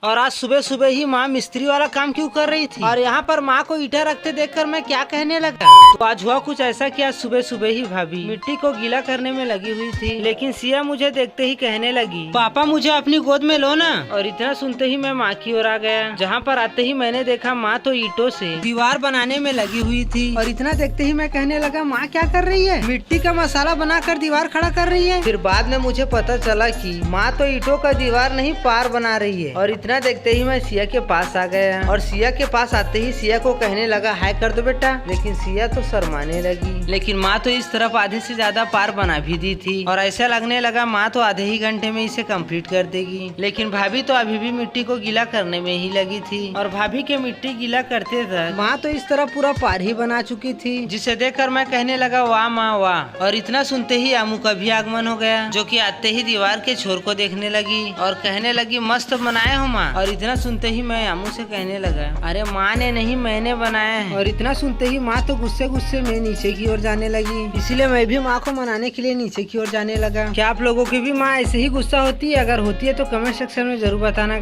और आज सुबह सुबह ही माँ मिस्त्री वाला काम क्यों कर रही थी और यहाँ पर माँ को ईटा रखते देखकर मैं क्या कहने लगा। तो आज हुआ कुछ ऐसा कि आज सुबह सुबह ही भाभी मिट्टी को गीला करने में लगी हुई थी, लेकिन सिया मुझे देखते ही कहने लगी, पापा मुझे अपनी गोद में लो ना। और इतना सुनते ही मैं माँ की ओर आ गया, जहाँ पर आते ही मैंने देखा माँ तो ईंटों से दीवार बनाने में लगी हुई थी। और इतना देखते ही मैं कहने लगा, माँ क्या कर रही है? मिट्टी का मसाला बनाकर दीवार खड़ा कर रही है। फिर बाद में मुझे पता चला कि माँ तो ईंटों का दीवार नहीं पार बना रही है। और इतना देखते ही मैं सिया के पास आ गया, और सिया के पास आते ही सिया को कहने लगा, हाय कर दो बेटा। लेकिन सिया तो शर्माने लगी, लेकिन माँ तो इस तरफ आधे से ज्यादा पार बना भी दी थी। और ऐसा लगने लगा माँ तो आधे ही घंटे में इसे कंप्लीट कर देगी। लेकिन भाभी तो अभी भी मिट्टी को गीला करने में ही लगी थी, और भाभी के मिट्टी गीला करते तक माँ तो इस तरह पूरा पार ही बना चुकी थी, जिसे देखकर मैं कहने लगा, वाह माँ वाह। और इतना सुनते ही आमू का भी आगमन हो गया, जो कि आते ही दीवार के छोर को देखने लगी और कहने लगी, मस्त बनाए हो माँ। और इतना सुनते ही मैं आमू से कहने लगा, अरे माँ ने नहीं मैंने बनाया है। और इतना सुनते ही माँ तो गुस्से गुस्से में नीचे की ओर जाने लगी, इसीलिए मैं भी माँ को मनाने के लिए नीचे की ओर जाने लगा। क्या आप लोगों की भी माँ ऐसे ही गुस्सा होती है? अगर होती है तो कमेंट सेक्शन में जरूर बताना।